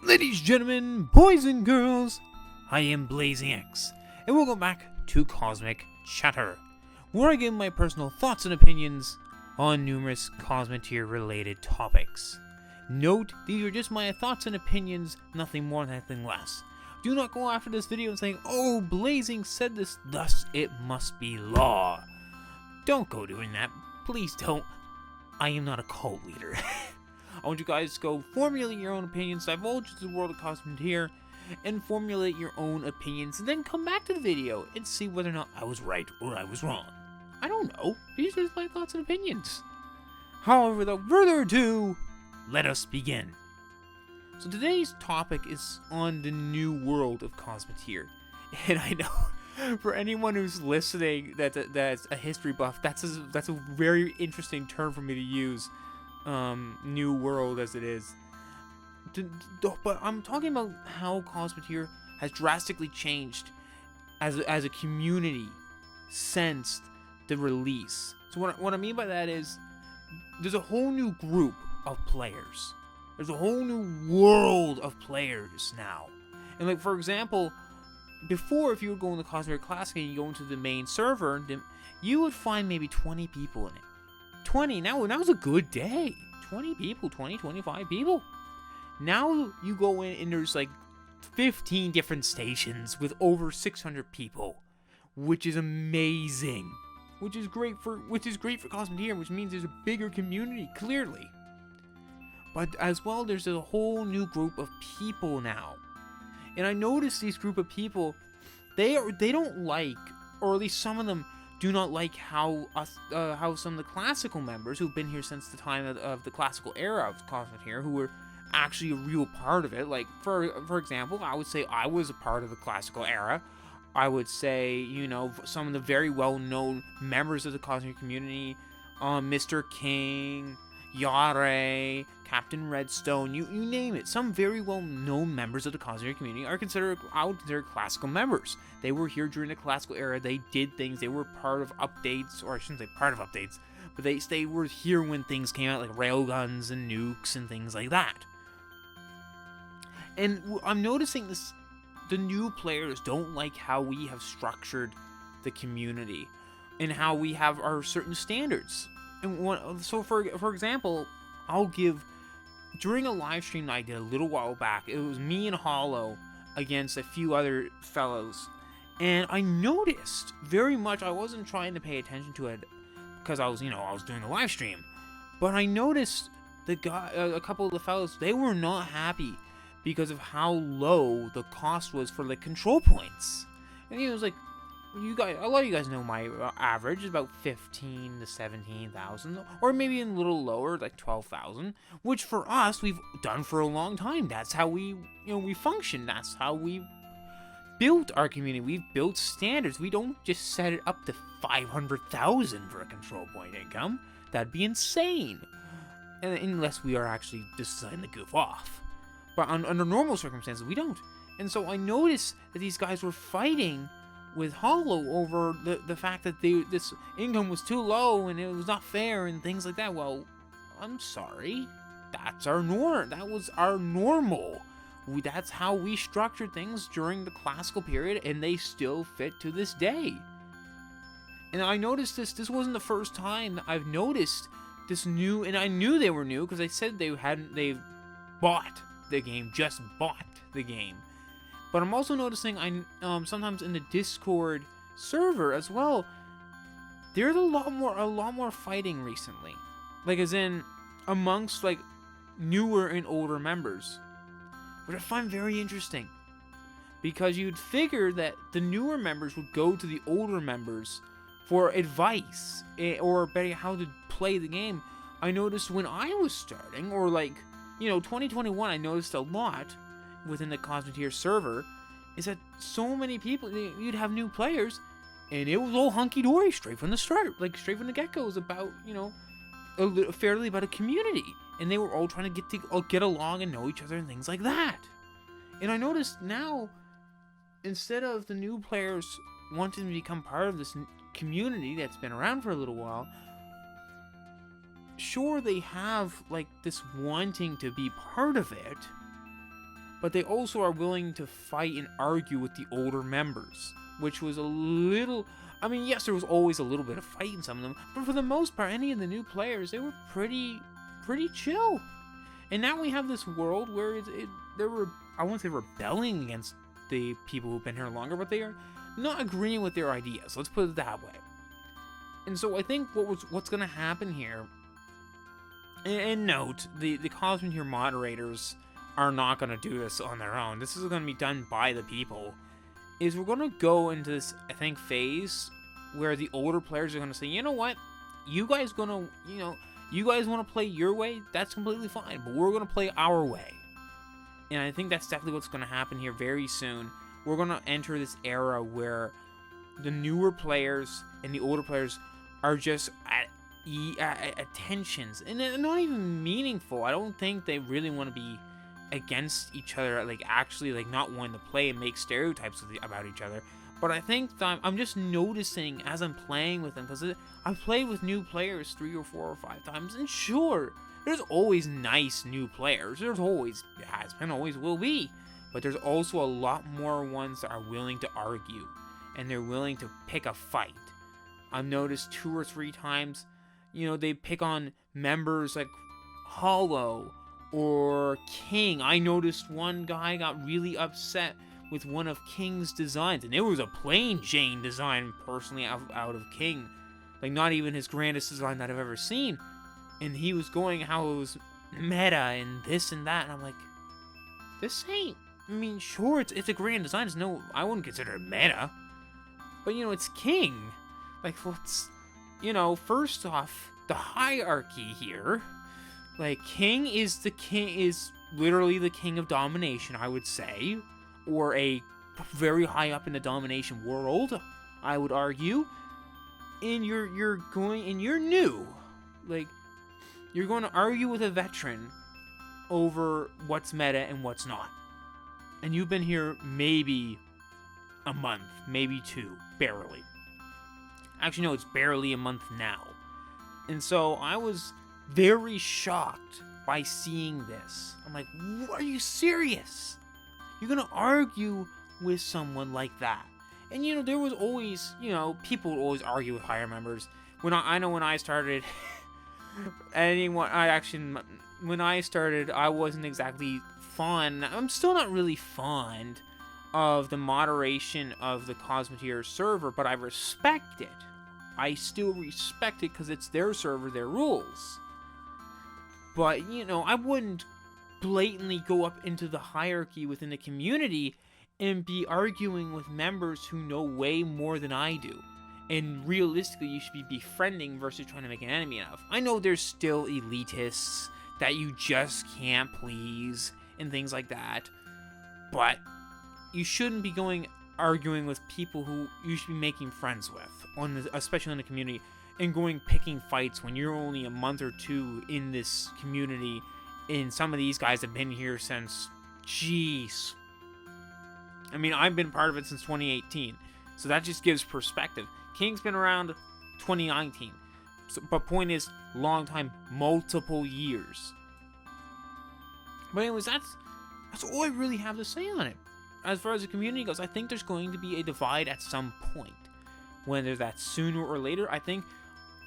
Ladies, gentlemen, boys and girls, I am Blazing X, and welcome back to Cosmic Chatter, where I give my personal thoughts and opinions on numerous Cosmichatter related topics. Note, these are just my thoughts and opinions, nothing more, nothing less. Do not go after this video and saying, "Oh, Blazing said this, thus it must be law." Don't go doing that. Please don't. I am not a cult leader. I want you guys to go formulate your own opinions, divulge into the world of Cosmichatter, and formulate your own opinions, and then come back to the video and see whether or not I was right or I was wrong. I don't know. These are my thoughts and opinions. However, without further ado, let us begin. So today's topic is on the new world of Cosmichatter. And I know, for anyone who's listening that's a history buff, that's a very interesting term for me to use. New world as it is. But I'm talking about how Cosmichatter has drastically changed as a community since the release. So what I mean by that is there's a whole new group of players. There's a whole new world of players now. And like, for example, before, if you were going to Cosmichatter Classic and you go into the main server, you would find maybe 20 people in it. 20, now was a good day. 20 people, 25 people. Now you go in and there's like 15 different stations with over 600 people, which is amazing. Which is great for Cosmichatter, which means there's a bigger community, clearly. But as well, there's a whole new group of people now. And I noticed these group of people, they don't like, or at least some of them do not like how some of the classical members who've been here since the time of the classical era of Cosmichatter, who were actually a real part of it. Like, for example, I would say I was a part of the classical era. I would say, you know, some of the very well-known members of the Cosmic community, Mr. King, Yare, Captain Redstone, you name it. Some very well-known members of the Cosmic community I would consider classical members. They were here during the classical era. They did things. They were part of updates, or I shouldn't say part of updates, but they were here when things came out, like railguns and nukes and things like that. And I'm noticing this. The new players don't like how we have structured the community and how we have our certain standards. And so, for example, I'll give, during a live stream I did a little while back, it was me and Hollow against a few other fellows, and I noticed very much, I wasn't trying to pay attention to it because I was doing a live stream, but I noticed a couple of the fellows, they were not happy because of how low the cost was for the control points. And it was like, a lot of you guys know my average is about 15 to 17,000, or maybe a little lower, like 12,000, which for us we've done for a long time. That's how we function. That's how we built our community. We've built standards. We don't just set it up to 500,000 for a control point income. That'd be insane, and unless we are actually deciding to goof off. But under normal circumstances, we don't. And so I noticed that these guys were fighting with Hollow over the fact that this income was too low and it was not fair and things like that. Well, I'm sorry. That's our norm. That was our normal. That's how we structured things during the classical period, and they still fit to this day. And I noticed this. This wasn't the first time that I've noticed this new, and I knew they were new because they said they bought the game, just bought the game. But I'm also noticing sometimes in the Discord server as well, there's a lot more fighting recently. Like, as in amongst like newer and older members. Which I find very interesting. Because you'd figure that the newer members would go to the older members for advice or better how to play the game. I noticed when I was starting, or like, 2021, I noticed a lot within the Cosmichatter server is that so many people, you'd have new players, and it was all hunky-dory straight from the start, like straight from the get-go. It was about, fairly about a community, and they were all trying to get along and know each other and things like that. And I noticed now, instead of the new players wanting to become part of this community that's been around for a little while, sure, they have like this wanting to be part of it, but they also are willing to fight and argue with the older members, which was a little... I mean, yes, there was always a little bit of fight in some of them, but for the most part, any of the new players, they were pretty chill. And now we have this world where they were, I won't say rebelling against the people who've been here longer, but they are not agreeing with their ideas. Let's put it that way. And so I think what's going to happen here, and note, the Cosmichatter moderators are not going to do this on their own. This is going to be done by the people. Is we're going to go into this, I think, phase where the older players are going to say, you know what, you guys going to, you guys want to play your way, that's completely fine, but we're going to play our way. And I think that's definitely what's going to happen here very soon. We're going to enter this era where the newer players and the older players are just at tensions, and they're not even meaningful. I don't think they really want to be against each other, like actually like not wanting to play and make stereotypes about each other. But I think that I'm just noticing as I'm playing with them, because I've played with new players 3 or 4 or 5 times, and sure, there's always nice new players. There's always has been, always will be. But there's also a lot more ones that are willing to argue, and they're willing to pick a fight. I've noticed 2 or 3 times, they pick on members like Hollow or King. I noticed one guy got really upset with one of King's designs, and it was a plain Jane design, personally, out of King. Like, not even his grandest design that I've ever seen. And he was going how it was meta and this and that, and I'm like, this ain't... I mean, sure, it's a grand design. It's no... I wouldn't consider it meta. But, it's King. Like, what's... first off, the hierarchy here... Like, King is literally the king of domination, I would say. Or a very high up in the domination world, I would argue. And you're new. Like, you're going to argue with a veteran over what's meta and what's not. And you've been here maybe a month, maybe 2, barely. Actually, no, it's barely a month now. And so I was very shocked by seeing this. I'm like, are you serious? You're gonna argue with someone like that? And there was always, people would always argue with higher members. When I started, when I started, I wasn't exactly fond. I'm still not really fond of the moderation of the Cosmichatter server, but I respect it. I still respect it because it's their server, their rules. But, I wouldn't blatantly go up into the hierarchy within the community and be arguing with members who know way more than I do. And realistically, you should be befriending versus trying to make an enemy of. I know there's still elitists that you just can't please and things like that. But you shouldn't be arguing with people who you should be making friends with, especially in the community. And picking fights when you're only a month or 2 in this community, and some of these guys have been here since, jeez. I mean, I've been part of it since 2018, so that just gives perspective. King's been around 2019, but point is, long time, multiple years. But anyways, that's all I really have to say on it. As far as the community goes, I think there's going to be a divide at some point. Whether that's sooner or later, I think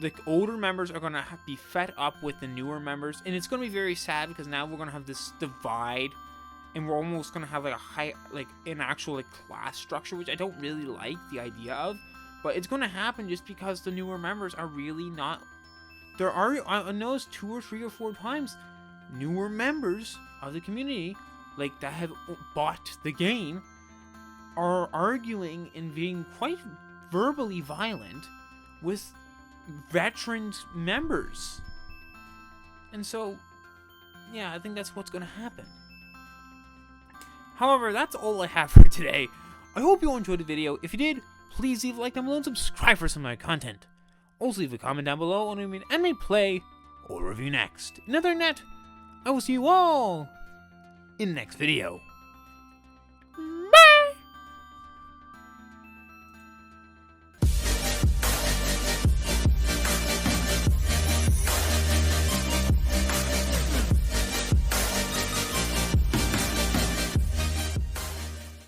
the older members are going to be fed up with the newer members, and it's going to be very sad because now we're going to have this divide, and we're almost going to have an actual class structure, which I don't really like the idea of, but it's going to happen just because the newer members are really not... I know 2 or 3 or 4 times, newer members of the community, that have bought the game, are arguing and being quite verbally violent with veteran members. And so, yeah, I think that's what's going to happen. However, that's all I have for today. I hope you all enjoyed the video. If you did, please leave a like down below and subscribe for some of my content. Also leave a comment down below on what anime play or review next. In other than that, I will see you all in the next video.